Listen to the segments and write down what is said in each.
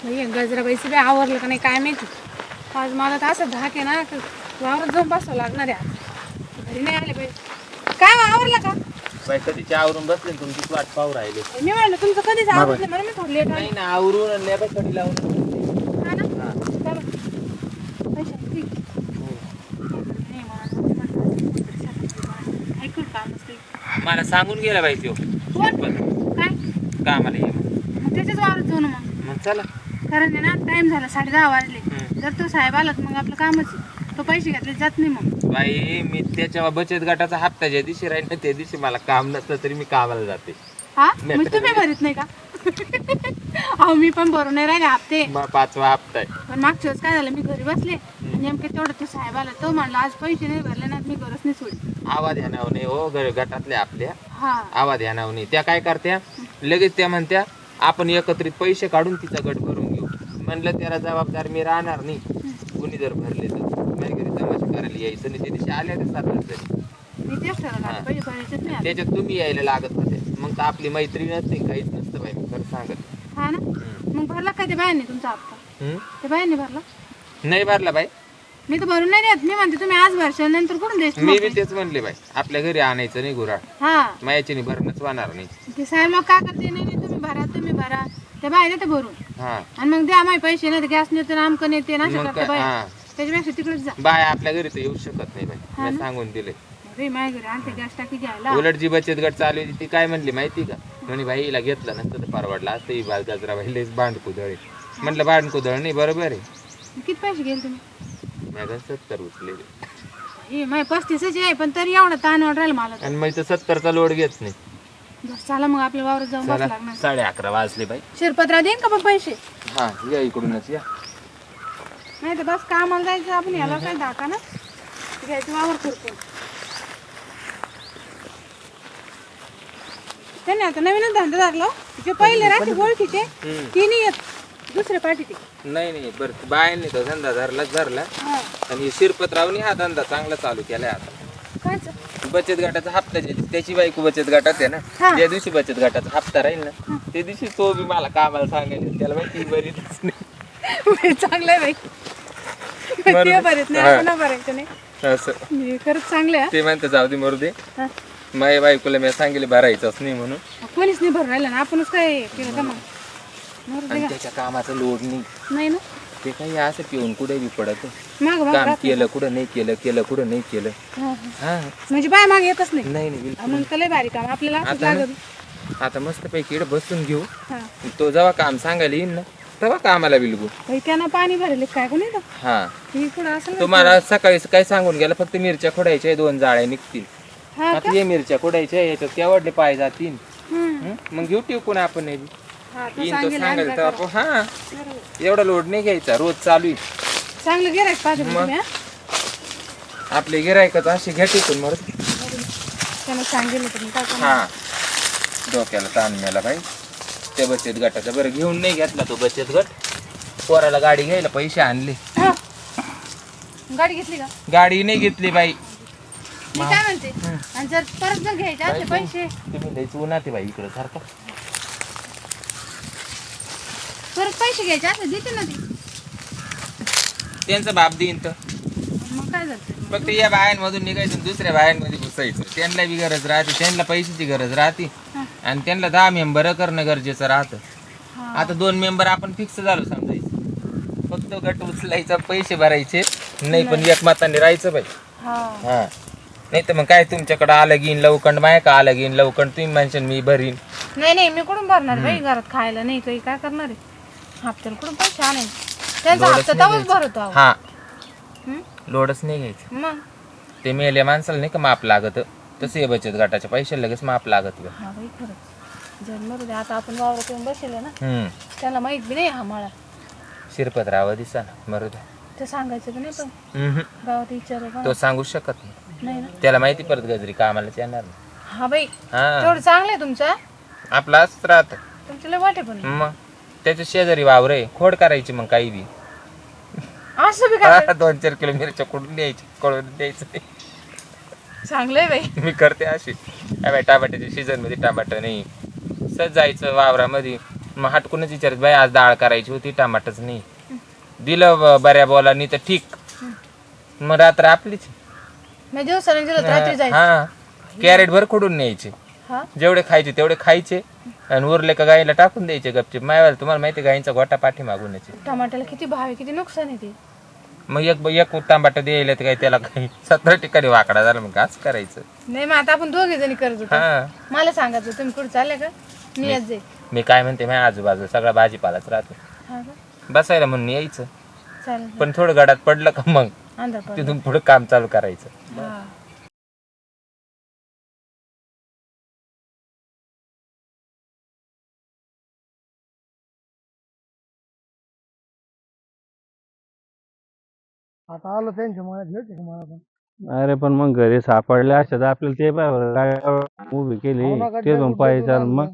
बाई गजराबाईचं बी आवरलं का नाही काय माहिती. आज मला तर असं धाक आहे ना, वावरात जाऊन बसावं लागणार आहे. आज घरी नाही आले पाहिजे. काय हो, आवरलं का? बाई कधीची आवरून बसले तुमचीच वाट पाहू राहिले. मी म्हणलं तुमचं कधीच आवरलं म्हणून मी थोडी लेट आली. नाही ना आवरून आणि बाई कधी लावून. हा ना? चला. पैसे ठीक. नाही, मला ऐकून काम असते. मला सांगून गेला बाई तो कोण? काय? कामाला ये मग त्याच्याच वावरात जाऊ ना मग चला. कारण आहे ना, टाइम झाला 10:30 वाजले. जर तो साहेब आला तर मग आपलं कामच आहे. तो पैसे घेतले जात नाही मग. बाई मी त्याच्या बचत गटाचा हप्ता ज्या दिवशी राहील ना त्या दिवशी मला काम नसलं तरी मी कामाला जाते. हा म्हणजे तुम्ही भरत नाही का? अहो मी पण भरून नाही राहिले हप्ते. 5वा हप्ता आहे. पण मागच्या वेळेस काय झालं, मी घरी बसले नेमके तेवढं तो साहेब आला. तो म्हणला आज पैसे नाही भरले ना मी घरच नाही सोडली. आवाज ह्यानाव नाही हो गटातल्या आपल्या हा आवाज ह्यानाव नाही. त्या काय करत्या लगेच त्या म्हणत्या आपण एकत्रित पैसे काढून तिचा गट भरून घेऊ. म्हणलं त्याला जबाबदार मी राहणार नाही. कुणी जर भरले तर माझ्या घरी तमाशा करायला यायचं नाही. त्या दिवशी आल्या त्या 7 तरी मी तेच ठरवलं पैसे भरायचेच नाही. त्याच्यात तुम्ही यायला लागत होते. मग तर आपली मैत्री नसते काहीच नसतं बाई. मी खरं सांगत. हा ना. मग भरला काय ते बायांनी तुमचा हप्ता? ते बायांनी भरला? नाही भरला बाई. मी तर भरून नाही देत. मी म्हणते तुम्ही आज भरशाल नंतर कुठून द्यायचं? मी बी तेच म्हणले बाई आपल्या घरी आणायचं नाही गुराळ. हा मायाची भरणंच होणार नाही. ते साहेब मग काय करते, नाही नाही तुम्ही भरा तुम्ही भरा. त्या बाय देते भरून हा आणि मग द्या आम्ही पैसे नाही गॅस नेते आमकं नेते ना मग काय, बाय. हा. त्याच्यापेक्षा तिकडेच जा. बाय आपल्या घरी तर येऊ शकत नाही बाई. हा मी ना. सांगून दिले. अरे माझ्या घरी आणते गॅस टाकी घ्यायला. उलट जी बचत गट चालू होती ती काय म्हणली माहिती का? म्हणे भाई हिला घेतलं नसतं तर परवडला असतं. ही गजरा भाई भांडकुदळ. म्हटलं भांडकुदळ नाही बरोबर आहे. किती पैसे गेले तुम्ही? मी 70 उचलेले हे माझे 35च आहे पण तरी एवढा ताण वाटायला मला तर. आणि मग तर 70चा लोड घेत नाही. बरं, चला मग आपल्या वावरात जाऊन बस चला लागणार. 11:30 वाजले बाई. शिरपत्रा देईन का पण पैसे? हा या इकडूनच या. नाही तर बस कामाला जायचं आपण. याला काय धाका ना घ्यायचं वावर खुरपून. त्याने आता नवीनच धंदा धरला. जे पहिले राहते ओळखीचे ती नाही येत, दुसरे पाठी ते. नाही बरं बायांनी तो धंदा धरला हा आणि शिरपतरावनी हा धंदा चांगला चालू केलाय आता. कायच? बचत गटाचा हप्ता त्याची बायको बचत गटात आहे ना. हा. ज्या दिवशी बचत गटाचा हप्ता राहील ना त्या दिवशी तो बी मला कामाला सांगायला. त्याला माहिती बरीच नाही. चांगलं आहे बाई. ते भरत नाही आपण भरायचं नाही. असं हे खरंच चांगलं आहे. ते म्हणते जाऊ दे मरू दे. हा. माझ्या बायकोला मी सांगितले भरायचंच नाही म्हणून. कोणीच नाही भरून राहिलं ना आपणच काय केलं का मग? मरू दे आणि का? त्याच्या कामाचं लोड नाही. नाही ना ते काही असं पिऊन कुठे बी पडत. माग माग काम राहत नाही. केलं कुठं नाही केलं कुठं नाही केलं. हा, हा. हा म्हणजे बाय माग येतच नाही. नाही बिलकुल. मग तर लय भारी काम आपल्याला असंच आता ना- लागत. आता मस्त पैकी इकडे बसून घेऊ. हा तो जेव्हा काम सांगायला येईल ना तेव्हा कामाला बिलगू. बाई, त्यानं पाणी भरले काय कोणी तर हा ही कुठं असेल ना? तुम्हाला सकाळी काय सांगून गेला फक्त मिरच्या खोडायच्या 2 जाळ्या निघतील. हा का? आता ये मिरच्या खोडायच्या याच्यात केवढले पाय जातील. हम्म. मग घेऊ टिकून आपण हे बी. हा, तो येईन तो सांगेल सांगाल आणि तर काय आपण हा बरोबर. एवढा लोड नाही घ्यायचा. रोज चालू आहे. चांगलं गिरायक पाहिजे मग. तुम्ही. आपले गिरायकच असे घ्या टिकून मर. त्यानं सांगितलं तुम्ही काय करणार? हा डोक्याला ताण मिळाला भाई त्या बचत गटाचा. बरं घेऊन नाही घेतला तो बचत गट. पोराला गाडी घ्यायला पैसे आणले. हा. गाडी घेतली का? गाडी नाही घेतली बाई. मी काय म्हणते, आणि जर परत जर घ्यायचे असले पैसे तुम्ही लयच उन्हाते बाई इकडं सारखं. परत पैसे घ्यायचे असले देते ना ती. त्यांचा बाप देईन तर मग काय झालं? फक्त या बायांमधून निघायचं आणि दुसऱ्या बायांमध्ये घुसायचं. त्यांना बी गरज राहते. त्यांना पैशाची गरज राहते हा. आणि त्यांना 10 मेंबर करणं गरजेचं राहतं. हा. आता 2 मेंबर आपण फिक्स झालो समजायचं. फक्त गट उचलायचा पैसे भरायचे नाही पण एक मताने राहायचं बाई. हा. हा नाही तर मग काय तुमच्याकडे आलं घेईन लवकंड माया का आलं घेईन लवकंड तुम्ही म्हणशान मी भरीन. नाही मी कुठून भरणार बाई? घरात खायला नाही काही काय करणार आहे? हप्त्याला कुठून पैसे आणायचे? त्यांचा लोडच हप्ता नाही तेव्हाच भरतो आहो. हा हम्म? लोडच नाही घ्यायचं. मग ते मेल्या माणसाला नाही का माप लागत तसं हे बचत गटाच्या पैसे लगेच माप लागत बा. हा बाई खरंच. जर मरू दे आता आपण वावरात येऊन बसले ना त्याला माहित बी नाही हा मला. शिरपतराव दिसा ना मरू द्या. ते सांगायचं बी नाही पण हम्म. गावात विचार तो सांगू शकत नाही. नाही ना. त्याला माहिती परत गजरी कामालाच येणार नाही. हा बाई हा तेवढं चांगलं आहे तुमचं. आपला असंच राहत. तुमचं लय वाटे पण मग त्याच्या शेजारी वावर आहे. खोड करायची मग काही बी. असं बी काय 2-4 किलो मिरच्या कुठून द्यायची कळून द्यायचं नाही. चांगलं आहे बाई. मी करते अशी. टमाट्याच्या सीझन मध्ये टमाटर नाही सहज जायचं वावरामध्ये मग हटकूनच विचारत बाई आज डाळ करायची होती टमाटच नाही. दिलं बऱ्या बोलानी तर ठीक. मग रात्र आपलीच. मी दिवसाने दिलं रात्री जायचं. हा कॅरेट भर खोडून न्यायचे. हा जेवढे खायचे तेवढे खायचे आणि उरले का गाईला टाकून द्यायचे गपचीप. मायवाला तुम्हाला माहिती गाईंचा गोटा पाठी मागून यायचे. टमाट्याला किती भाव आहे, किती नुकसान आहे ते. मग एक तांबाट द्यायला तर काही त्याला काही 17 ठिकाणी वाकडा झाला. मग असं करायचं. नाही मग आता आपण दोघे जणी करत होतो. हा मला सांगायचं तुम्ही कुठे चालले का, मी येत जाईल. मी काय म्हणते माझ्या आजूबाजू सगळा भाजीपालाच राहतो. हा का, बसायला म्हणून यायचं. चालेल. पण थोडं गडात पडलं का मग अंधार पडला. तिथून पुढे काम चालू करायचं. हा आता आलो त्यांच्या मनात घ्यायचे का मला पण अरे पण मग घरी सापडले असतात आपल्याला ते गाडी उभी केली हो ना, गड्ड्या तिथून गुड्ड्या पायी दूर चाल. आणलं. मग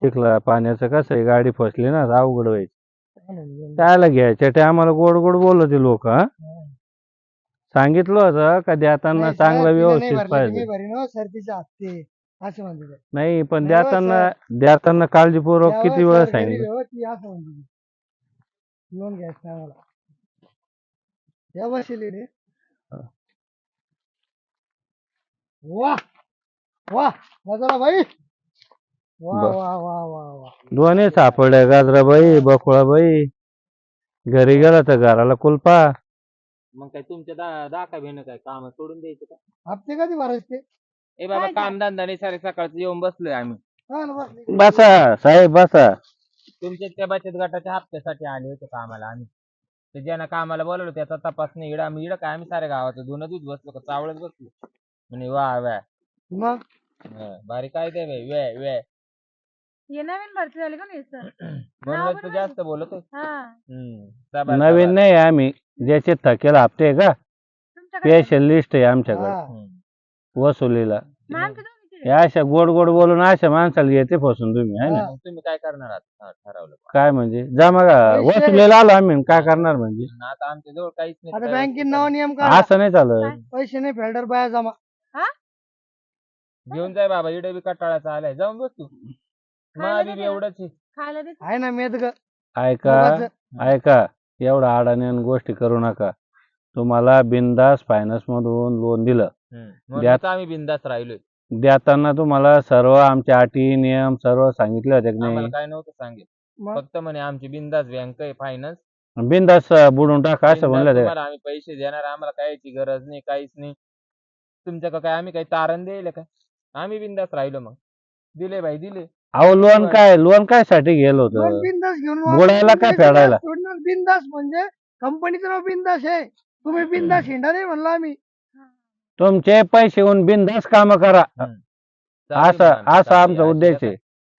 चिखला पाण्याचं कसं आहे, गाडी फसली ना तर अवघड व्हायचं. चालेल. त्याला घ्यायच्या ते आम्हाला गोड गोड बोलत लोक. हा सांगितलं होतं का देताना नाही, चांगलं सर, तिने नाही व्यवस्थित भरले, पाहिजे. तुम्ही भरीन हो, सर तिच्या हप्ते असं म्हणते ते. नाही पण नाही हो, देताना काळजीपूर्वक द्यावं किती सर, वेळ गरीब सांगितलं. आहे हो, ती असं म्हणते ती. लोन घ्यायचं नाही मला. या बसली रे. वा वा गजरा भाई, वा बर. वा वा वा वा. दोन्ही सापडल्या गाजराबाई बकुळाबाई. घरी गेला तर घराला कुलपा. मग काय तुमच्या दाखा भेणं काय काम सोडून द्यायचं का? हप्ते कधी भरायचे ते? ए बाबा काम धंदा नाही सारे सकाळचं येऊन बसलोय आम्ही. हा ना, बसले. बसा साहेब बसा. तुमच्या त्या बचत गटाच्या हप्त्यासाठी आले होते कामाला आम्ही. ते ज्यांना कामाला बोलवलं त्याचा तपास नाही. इडं काय आम्ही सारे गावाचं धुणं दूध बसलो का चावळत बसलो. म्हणे वा व्या मग भारी काय ते बाई व्या व्या हे नवीन भरती झाली का नाही सर? म्हणूनच तू जास्त बोलतोय. हा नवीन नाही आम्ही ज्याचे थकेल हप्ते आहे का तुमच्याकडे स्पेशल लिस्ट आहे आमच्याकडे हा. वसुलीला. मग आमच्या दोघीचे. हे अशा गोड गोड बोलून अशा माणसाला येते फसून तुम्ही है ना. मग तुम्ही काय करणार आहात ठरवलं का? काय म्हणजे जमा का पैसे. वसुलीला आलो आम्ही काय करणार म्हणजे आणि आता आमच्या जवळ काहीच नाही. आता काय बँकेत नाव नियम काढा. असं नाही चालत. पैसे नाही फेल्डर बाया जमा. घेऊन जाय बाबा इडे बी कटाळाचा आलाय जाऊन बस तू. खायला मग दे एवढंच आहे. खायला दे. आहे ना मेद ग. ऐका एवढा अडाणी गोष्टी करू नका. तुम्हाला बिंदास फायनान्स मधून लोन दिलं. म्हणूनच आम्ही बिंदास राहिलोय. देताना तुम्हाला सर्व आमच्या अटी नियम सर्व सांगितले होते की आम्हाला नाही. काय नव्हतं सांगेल. मग फक्त म्हणे आमची बिंदास बँक आहे फायनान्स. बिंदास बुडून टाका असं म्हणलं ते. तुम्हाला आम्ही पैसे देणार आम्हाला कायची गरज नाही काहीच नाही. तुमच्याकडे काय आम्ही काही तारण द्यायला काय. आम्ही बिंदास राहिलो मग दिले बाई दिले. अहो लोन काय साठी गेलो होतं. बिंदास घेऊन बुडायला काय फेडायला. बिंदास म्हणजे कंपनीचं नाव बिंदास आहे. तुम्ही बिंदास हिंडा नाही म्हणलो आम्ही. तुमचे पैसे येऊन बिंदास काम करा असं आमचा उद्देश आहे.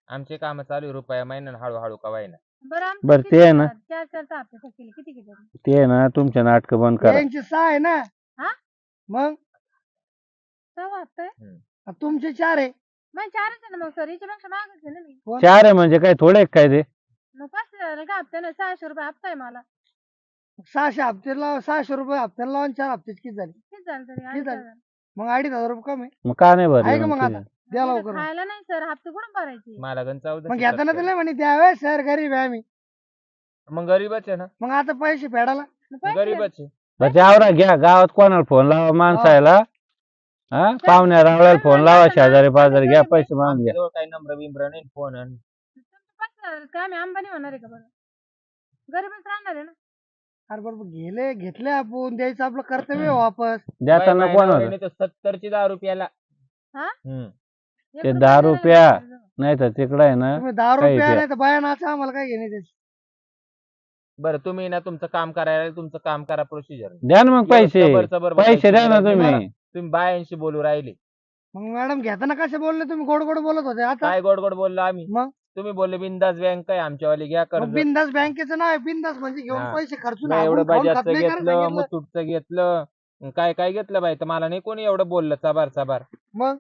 आमचे काम चालू आहे, रुपया महिन्यानं हळूहळू कवायना. बरं ते आहे ना चार चार हप्ते थकले किती किती. ते आहे ना तुमचे नाटक बंद करा. यांची 6 आहे ना. हा? मग सहा हप्ते तुमचे 4 आहे. मग चारच आहे ना मग सर, याच्यापेक्षा मागच आहे ना मी. 4 आहे म्हणजे काय थोडे काय ते. मग 500 झालं का हप्त्यानं? 600 रुपये हप्ता आहे मला. 600 हप्त्याला 600 रुपये हप्त्याला लावून 4 हप्त्याची किती झाली? किती झालं तरी? किती 2,500 झालं? मग 2,500 रुपये कमी. मग का नाही आहे का मग भरले आता? द्या झालं. लवकर. खायला नाही सर, हप्ते कुठून भरायचे? मला गण मग घेताना दिले म्हणे द्यावे सर, गरीब आहे आम्ही. मग गरीबच आहे ना. मग आता पैसे फेडायला मग पैसे गरीबच आहे. बरं आवरा घ्या. गावात कोणाला फोन लावा माणसायला. हा पाहुण्या रावळ्याला फोन लावा. शेजारी पाजारी घ्या पैसे मागून घ्या. जवळ काही नंबर बिंबर नाही फोन आणि तुमचे 5,000 काय आम्ही अंबानी होणार आहे का बरं? गरीबच राहणार आहे ना. अरे बरोबर घेतले आपण, द्यायचं आपलं कर्तव्य आहे वापस. देताना कोण होतं 70ची 10 रुपयाला. हा? ते एक 10 रुपया रुपया. नाही देणार. नाही तर तिकडं आहे ना तुम्ही 10 काही रुपये द्या. नाही तर बाया नाचा, आम्हाला काय घेणे त्याची. बरं तुम्ही ना तुमचं काम करायला तुमचं काम करा प्रोसिजर. द्या ना मग पैसे पैसे द्या ना तुम्ही. तुम्ही बायांशी बोलू राहिले. मग मॅडम घेताना कसे बोलले तुम्ही? गोड गोड बोलत होते. आता काय गोड गोड बोललो आम्ही. मग तुम्ही बोलले बिंदास बँक आहे आमच्यावाली घ्या कर्ज. बिंदास बँकेचं नाव आहे. बिंदास म्हणजे घेऊन हा. पैसे खर्चून नाही एवढं आपण खाऊन खात बजाजचं नाही का रे घेतलं सांगितलं? मुथूटचं घेतलं काय काय घेतलं बाई तर मला नाही कोणी एवढं बोललं चबार चबार. मग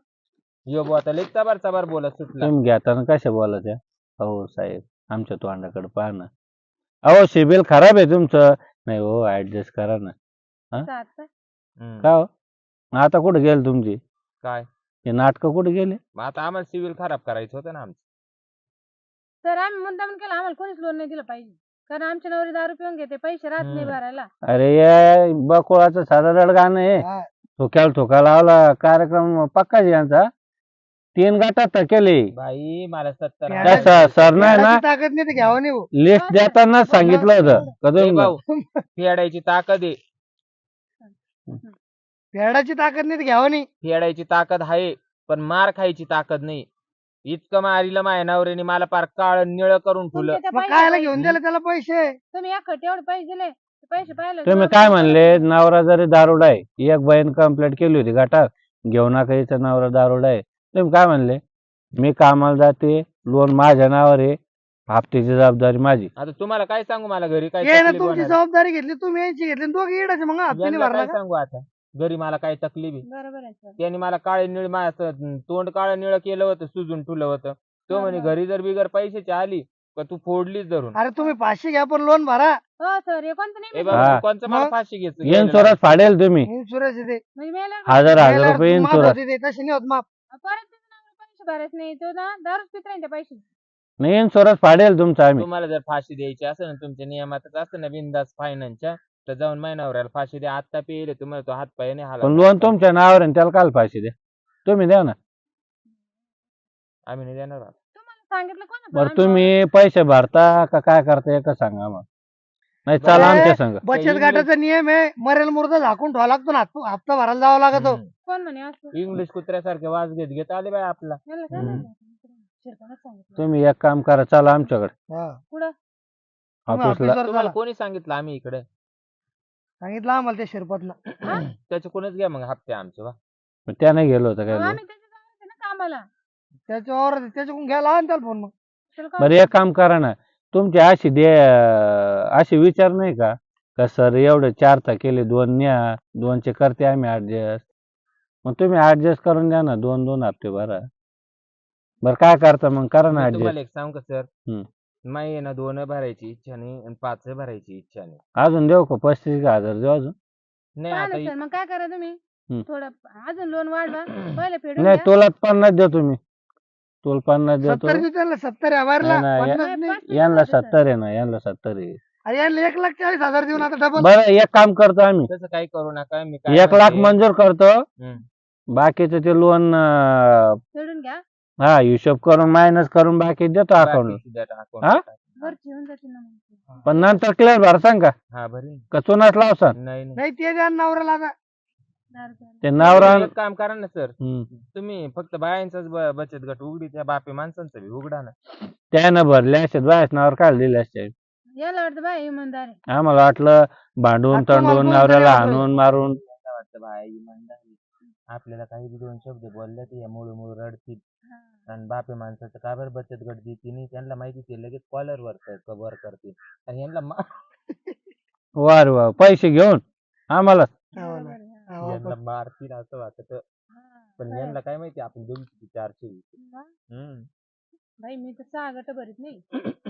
यो बुवा आता लई चबार चबार बोलत सुटला. तुम्ही घेताना कशा बोलायच्या. हो साहेब आमच्या तोंडाकडे पहा ना. अहो सिबिल खराब आहे तुमचं. नाही हो ऍडजस्ट करा ना. सात काय? का हो आता कुठे गेले तुमची काय हे नाटक कुठे गेले. मग आता आम्हाला सिव्हिल खराब करायचं होतं ना आमचं. तर आम्ही मुद्दाम केलं, आम्हाला कोणीच लोन नाही दिलं पाहिजे, कारण आमच्या नवरी दारू पिऊन घेते, पैसे राहत नाही भरायला. अरे या बकुळाचं साधं रडगाणं आहे. हा. ठोक्याला ठोका लावला कार्यक्रम पक्काच यांचा. 3 गटात तर केले. बाई मला 70 त्या त्या सर नाही ना पेडाची ताकद नाही तर घ्यावं नाही भाऊ. लिस्ट देतानाच सांगितलं होतं का ए तुम्ही भाऊ फेडायची ताकद आहे, पेडाची ताकद नाही तर घ्यावं नाही. फेडायची ताकद आहे पण मार खायची ताकद नाही. इतकं मारिलं माझ्या नवऱ्याने मला पार काळ निळ करून ठेवलं. तुमच्या त्या मग पैशाला कायला घेऊन दिले त्याला पैसे? तुम्ही एकखट एवढे पैसे दिले, ते पैसे पाहिले तुम्ही काय म्हणले नवरा जरी दारुडा आहे. एक बहीण कंप्लेंट केली होती गटात घेऊ नका हिचा नवरा दारुडा आहे. तुम्ही काय म्हणले मी कामाला जाते लोन माझ्या नावावर आहे हप्त्याची जबाबदारी माझी. आता तुम्हाला काय सांगू, मला घरी काय ये ना तकलीफ तुमची होणार? जबाबदारी घेतली तुम्ही यांची घेतली दोघे येडाचे मग हप्त्याने यांना भरला काय का? सांगू आता, घरी मला काय तकलीफ आहे. बरोबर आहे सर. त्यांनी मला काळे निळ माझं तोंड काळं निळ केलं होतं, सुजून ठेवलं होतं. तो म्हणे बरोबर. घरी जर बिगर पैशाची आली का तू फोडलीच धरून. अरे तुम्ही 500 घ्या पण लोन भरा. हो सर, हे कोणतं ए नाही बाबा हा. कोणचं मला मग? फाशी घ्यायचं इन्शुरन्स फाडेल तुम्ही इन्शुरन्स येते. म्हणजे मेल्यावर हजार रुपये माफ इन्शुरन्स. होते ते, तसे नाही होत माफ. परत त्याचं नाव पैसे भरायचे नाही, तो ना दारूच पित राहील त्या पैसे. नाही इन्शुरन्स फाडेल तुमचा आम्ही. तुम्हाला जर फाशी द्यायची असेल ना तुमच्या नियमातच असतं ना बिंदास फायनान्सच्या, तर जाऊन महिनाभराला फाशी द्या. आता पेले तुम्हाला तो हात पायाने हाला. पण लोन तुमच्या नावावर आहे, त्याला काल फाशी द्या तुम्ही द्या ना. आम्ही नाही देणार. तुम्हाला सांगितलं कोण बरं तुम्ही पैसे भरता का काय करता एक सांगा मग. नाही चला बरं. आमच्या संग. बचत गटाचा नियम आहे मरेल मुर्दा झाकून ठेवा लागतो ना, हप्ता भरायला जावं लागतो. कोण म्हणे असं? इंग्लिश कुत्र्यासारखे वाज घेत घेत आले बाय आपला. याला काय माहिती? शिरपणाच सांगितलं. तुम्ही एक काम करा चला आमच्याकडे हा. पुढं तुम्ही ऑफिसला. ऑफिसवर तुम्हाला चला. कोणी सांगितलं आम्ही इकडे? सांगितलं आम्हाला ते शिरपतला. त्याचे कोणच घ्या मग हप्ते आमचे वा. त्याने गेलो होतं काय मग लोन. आम्ही त्याच्या जायचं ना कामाला. त्याच्यावर त्याच्याकडून घ्यायला आणि त्याला फोन मग. त्याला काय- बरं एक काम करा ना तुमची अशी अशी विचार नाही का सर एवढे 4 तर केले 2 न्या 2चे करते आम्ही ऍडजस्ट. मग तुम्ही ऍडजस्ट करून द्या ना 2-2 हप्ते भरा. बरं काय करता मग करा ना मी ऍडजस्ट. तुम्हाला एक सांगू का सर, हम्म. माही आहे ना 2 भरायची इच्छा नाही आणि 5 भरायची इच्छा नाही. अजून देऊ का 35,000 देऊ अजून. नाही पहा आता ना सर, मग काय करा तुम्ही हम्म. थोडं अजून लोन वाढवा, पहिले फेडून नाही घ्या. तुला 50 देतो मी. तुला 50 देतो. 70 त्याला 70 आहे भरला. नाही, नाही, 50 नाही. 50 यांना देतो, सर. 70 आहे ना यांना 70 आहे. अरे याला 1,40,000 देऊन आता डबल. बरं एक काम करतो आम्ही तसं काही करू नका. मी काय 1 लाख म्हणते, मंजूर करतो. हम्म. बाकीचं ते लोन फेडून घ्या, हा हिशोब करून मायनस करून बाकी देतो अकाउंट. बाकीची data account हा? ला टाका. वरची होऊन जाते ना मग. पण नंतर क्लिअर भरसान का हा भरी. का चुनाच लावसान. नाही नाही. नाही ते द्या नवऱ्याला आता. दारू प्यायला. ते नावरा. एक काम करा ना सर, तुम्ही फक्त बायांचाच बचत गट उघडी, त्या बापे माणसांचा बी उघडा ना. त्यानं भरले असते बायस नावावर काय दिले असते. याला वाटतं बाय इमानदार आहे. आम्हाला वाटलं भांडून आता तुम्हाला तंडून कोण नवऱ्याला तरी हाणून मारून. त्यांना वाटतं बाई इमानदारी, आपल्याला काही बी 2 शब्द बोलले ते मुळू मुळू रडतील. हा. आणि बापे माणसाचं का बरं बचत गट देते नाही, त्यांना माहिती ते लगेच कॉलर वर करतील आणि यांना वार वा पैसे घेऊन आम्हाला. बरोबर आहे. हा. हो, यांना मारतील असं वाटत. हा. पण खरं आहे. यांना काय माहिती आपण दोघी 400. मग? बाई मी तर 6 गट भरीत नाही.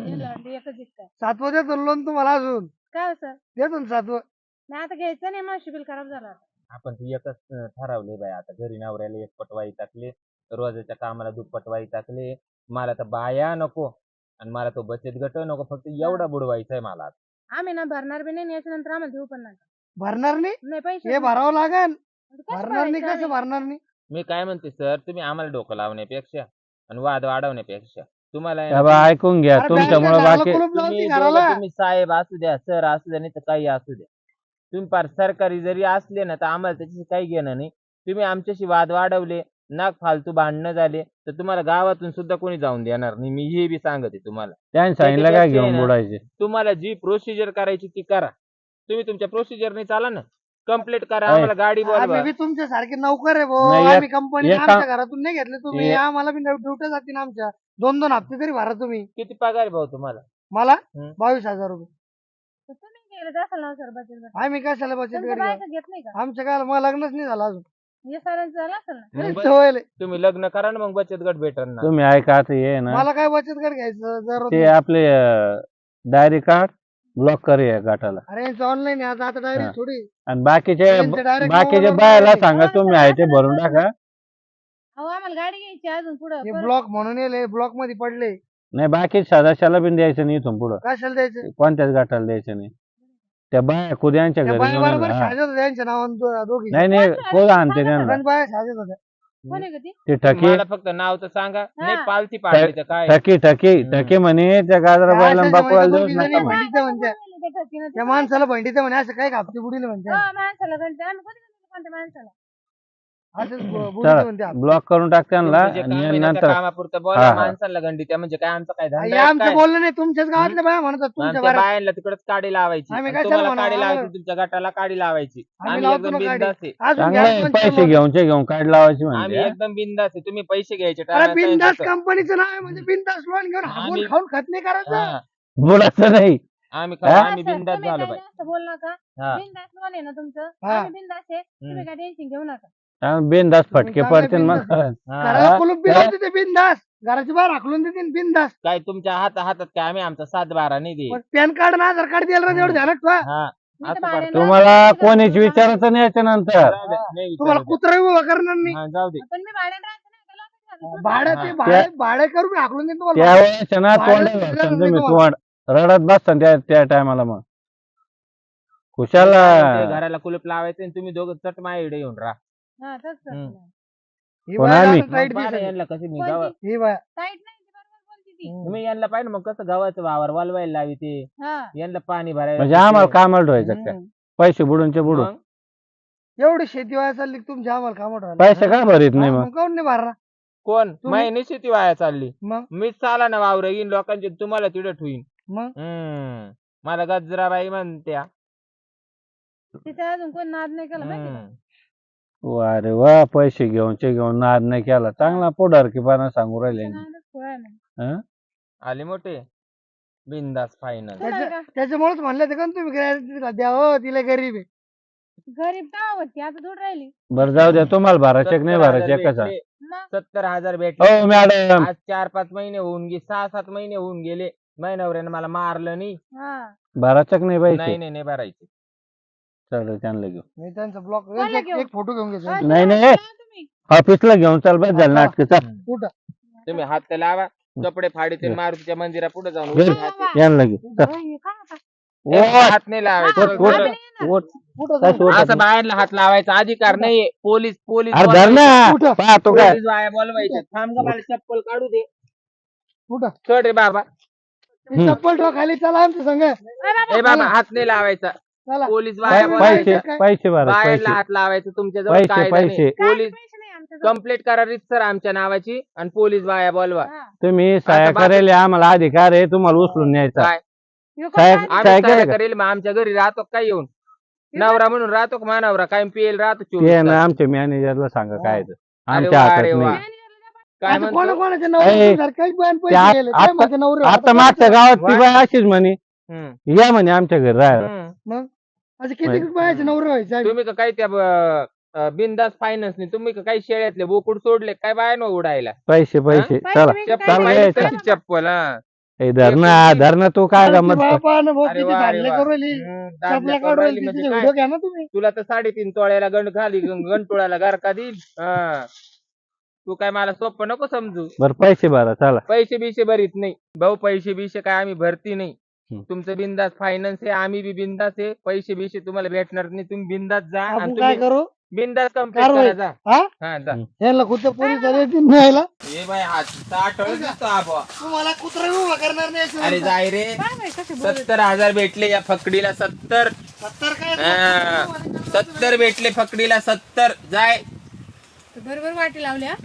याला वाटलं एकच एक काय. 7वं देतो लोन तुम्हाला अजून. काय हो सर? देतो ना 7वं. नाही आता घ्यायचं नाही, मग शिबिल खराब झाला आता. आपण ती एकच ठरवले बाई, आता घरी नवऱ्याला 1 पटवाई टाकले, रोजाच्या कामाला 2 पटवाई टाकले. मला तर बाया नको आणि मला तो बचत गट नको, फक्त एवढा बुडवायचा आहे मला आता. आम्ही ना भरणार बी नाही, याच्यानंतर आम्हाला देऊ पण नका. भरणार नाही नाही पैसे हे भरावं लागेल. कसं भरणार नाही भरायचं कसं आम्ही? भरणार नाही. मी काय म्हणते सर, तुम्ही आम्हाला डोकं लावण्यापेक्षा आणि वाद वाढवण्यापेक्षा तुम्हाला आहे त्या ना, बा ऐकून घ्या अरे तुमच्यामुळे बँकेत घराला बाकी. कुलूप लावून ती तुम्ही घराला. दोघं, तुम्ही साहेब असू द्या, सर असू द्या, नाही तर काही असू द्या, तुम्ही फार सरकारी जरी असले ना तर आम्हाला त्याच्याशी काही घेणं नाही. तुम्ही आमच्याशी वाद वाढवले ना, फालतू भांडणं झाले तर तुम्हाला गावातून सुद्धा कोणी जाऊन देणार नाही. मी हे बी सांगते तुम्हाला. त्यांनी सांगितलं काय त्याच्यापेक्षा घेऊन आहे ना, बुडायचे. तुम्हाला जी प्रोसिजर करायची ती करा. तुम्ही तुमच्या प्रोसिजरने चाला ना, कंप्लीट करा. आहे. आम्हाला गाडी बोलवा. आम्ही बी तुमच्या सारखे नौकर आहे भाऊ. नाही, एक- आम्ही कंपनी एक आमच्या काम- घरातून नाही घेतले तुम्ही. एक- आम्हाला बी ड्युट्या जातील आमच्या. 2-2 हप्ते तरी भरा तुम्ही. किती पगार आहे भाऊ तुम्हाला? मला हम्म. 22,000 रुपये. तर तुम्ही गेले असाल ना सर बचत गट. आम्ही कशाला बचत तुमच्या गट बायका घेत नाही का? आमच्या काय मला लग्नच नाही झालं अजून. हे सरांचं झालं असेल ना. मग सवय लय. तुम्ही लग्न करा ना, मग बचत गट भेटर ना. तुम्ही ऐका आता ये ना मला काय बचत गट घ्यायचं जरूरत ते नाही. आपले डायरी कार्ड ब्लॉक करे या गटाला. अरे ऑनलाईन आहे आता हा. डायरेक्ट थोडी. आणि बाकीचे त्यांचं direct बाकीचे मोबाईलवर बायाला direct. सांगा तुम्ही आहे ते भरून टाका. अहो आम्हाला गाडी घ्यायची अजून पुढं हे परत. ब्लॉक म्हणून येले ब्लॉक मध्ये पडले. नाही बाकी सदस्याला पण द्यायचं नाही इथून पुढं कशाला द्यायचं कोणत्याच गटाला द्यायचं नाही त्या बाया कुद्यांच्या त्या घरी बाया नेऊन बरोबर हा. शाळेत होत्या त्यांच्या नावानं दोघी नाही नाही कोण आणते त्यांना गण बाया शाळेत होत्या कोण आहे का ती? ते ठकी मला फक्त नाव तर सांगा नाही पालती पाडली तर काय ठकी ठकी ठकी म्हणे त्या गाजरा बायला अशा बाकवायला जमान्यात देऊच दोघी नका जणी म्हणे. म्हणते म्हणते बोलले ते ठकीनं ते त्या माणसाला भंडीते म्हणे असं काय कापती बुडीले म्हणते हा, माणसाला गणते आम्ही कधी गणते कोणत्या माणसाला असंच बुडीते चला म्हणते आपण. ब्लॉक करून टाक त्यांना म्हणजे आणि कामापुरतं नंतर कामापुरतं हा, बोला हा. माणसाला गंडी त्या म्हणजे काय आमचं काय हे धंदा आहे आमचं काय? बोलणं नाही तुमच्याच गावातल्या बाया म्हणतात तुमच्या आमच्या बऱ्याच बायांना तिकडच काडी लावायची आम्ही आणि कशाला तुम्हाला म्हणा, काडी आम्हाला- लावायची तुमच्या गटाला काडी लावायची आम्ही आम्ही लावतो एकदम ना गाडी. बिंदास आहे अजून चांगलं घ्या आहे, दोन पैसे चार घेऊन काढ लावायची आम्ही म्हणते हा. एकदम बिंदास आहे तुम्ही पैसे घ्यायचे अरे टाळायला बिंदास सांगितलं. कंपनीचं नाव आहे म्हणजे बिंदास लोन घेऊन हागून आम्ही- खाऊन खत नाही करायचं हा, बोलायचं नाही आम्ही हा? आम्ही बिंदास तुम्ही झालो काय पाहिजे जास्त बोल नका हा. बिनधास्त लोन आहे ना तुमचं हा. आम्ही बिनधास्त आहे तुम्ही काय टेन्शन घेऊ नका बिनधास्त फटके चांगलं पडतील मग बिनधास्त. हा. घराला कुलूप बी लावते ते बिंदास घराची बाहेर हाकलून देते बिंदास काय तुमच्या हातात काय आम्ही आमचा 7-12 नाही दे पॅन कार्ड ना आधार कार्ड द्यायला एवढं ध्यानात ठेवा हा मी तर असं भाड्यानं- करतो. तुम्हाला कोणीच विचारायचं नाही याच्यानंतर जाऊ दे, नाही तुम्हाला विचारायचं. कुत्रा उभा करणार नाही हा, जाऊ दे पण मी भाड्यानं राहते ना त्याला काय झालं? भाडं ते हा. भाडे करून हाकलून देईन तुम्हाला त्यावेळेस ना भाडं तोंड दिलं घालताना नाही तुम्ही तुम्हाला. तोंड रडत बसता त्या टायमाला मग खुशाल ते घराला कुलूप लावायचं आणि तुम्ही दोघं चट माझ्याकडे येऊन राहा हा, तसं करतो हम्म. ना. ही कोण बाया आली? आता टाईट मग पाहा ना दिसेल. यांना कशी मी कोणती? गावा ही बाया टाईट नाही ती बरोबर बोलती ती तुम्ही यांना पाहिजे मग कसं गावाचं वावर वालवायला लावी ते हा यांना पाणी भरायला म्हणजे आम्हाला लावते. कामाला ठेवायचं काय हम्म. पैसे बुडूनचे बुडून मग? एवढी शेती वाया चालली की तुमच्या आम्हाला कामं पैसे का भरीत नाही मग काऊन नाही भरला कोण तुम्ही- महिने शेती वाया चालली मग मीच चाला ना वावर येईन लोकांचे तुम्हाला तिथे ठेवीन मग मला गजराबाई म्हणत्या तिथे अजून कोण नाद नाही केला माहिती का? वा रे वा पैसे घेऊन नाद नाही केला चांगला पुढारकीपणा सांगू राहिले त्याच्या नादात खोळा नाही. हं? आले मोठे बिंदास फायनल तुम्हाला का? त्याच्यामुळेच म्हणलं ते का तुम्ही तिला द्या हो तिला गरीब आहे गरीब का होती आता दूर राहिली बरं जाऊ द्या तुम्हाला भरायचे की नाही भरायचे कसा मग 70,000 भेटले हो मॅडम आज 4-5 महिने होऊन गेले 6-7 महिने होऊन गेले महिन्यावऱ्यानं मला मारलं नाही हा भरायचं की नाही नाही पैसे नाही नाही भरायचे चल त्यांना घेऊ मी त्यांचा ब्लॉक कोणाला घेऊ? एक फोटो घेऊन घ्यायचा हा, नाही, तुम्ही नाही. आता तुम्ही. ऑफिसला घेऊन चाल बस झालं नाटक चल कुठं तुम्ही हात तर लावा कपडे फाडीते मारुतीच्या मंदिरा पुढे जाऊन घरी. उभे हात- यांना घेऊ चल. हे काय आता? हात नाही लावायचे ओट, ओट. आम्ही नाही येणार. ओट. कुठं काय जाऊ? सोड असं बाहेरला हात लावायचा अधिकार नाहीये पोलीस पोलीस अरे धर ना कुठं? पाहतो काय पोलीस बाया बोलवायच्या थांब ग मला चप्पल काढू दे कुठं सोड रे बाबा ती चप्पल ठेवा खाली चला आमच्या संग ए बाबा हात नाही लावायचा चला पोलीस बाय- बाया बाय- बोलवायच्या पैसे पैसे भरा बाहेरला पैसे हात लावायचं तुमच्या जवळ पैसे, कायदा नाही पैसे. काय पोलीस पैसे नाही आमच्याजवळ. कंप्लीट करा सर आमच्या नावाची आणि पोलीस बाया बोलवा हा. तुम्ही सहाय्य आता बाकी- करेल आम्हाला अधिकार आहे तुम्हाला उचलून न्यायचा काय ह्यो कोण साहेब- आली? आम्ही काय सहाय्य केलं का? करेल मग आमच्या घरी राहतो काय येऊन नवरा म्हणून राहतो का मानवरा काय पियेल राहतो 24 ते ना तास. आमच्या मॅनेजरला सांगा काय आहे ते. अरे आमच्या वा, हातात अरे वा. नाही काय आता म्हणतो कोणाकोणाचे ए, नवरे काही पण ते पैसे गेले काय आता- माझे नवरे आता मागच्या गावात ती वा. बाई अशीच म्हणे हम्म, या म्हणे आमच्या घरी राहायला हम्म. असे किती बायाचे नवरे व्हायचे तुम्ही का काय त्या बिंदास फायनान्स नाही तुम्ही का काही शेळ्यातले बोकुड सोडले काय बाय न उडायला पैसे पैसे पैसे चला बिसे चप्पल काय चालू पाहिजे द्यायचं. तशी चप्पल हा ए धरणा तू काय गमत कर- अरे वा, अरे वा. करू दाबल्या चपल्या करून राहिली काढून म्हणजे तिचे काय? व्हिडिओ घ्या ना तुम्ही तुला तर 3.5 तोळ्याला गंड खाली गंटोळ्याला गारका देईल हा. तू काय मला सोपं नको समजू बरं पैसे भरा चला पैसे बिशे भरीत नाही भाऊ पैसे बिशे काय आम्ही भरती नाही हम्म. तुमचं बिंदास फायनान्स आहे आम्ही बी बिंदास आहे पैसे बिशे तुम्हाला भेटणार नाही तुम्ही बिंदास जा आणि आपण काय तुम्ही करू बिंदास कम्प्लीट कारवाई. करा जा हा हा जा यांना खुद्द पोलीस आले येतील न्यायला ए बाय हात आठवण दिसतो आबा तुम्हाला कुत्रा उभा करणार नाही अरे याच्यानंतर. जाय रे काय माहित कसे बोलत. 70,000 भेटले या फकडीला 70 सत्तर काय 70 भेटले फकडीला 70 जाय बरोबर वाटी लावल्या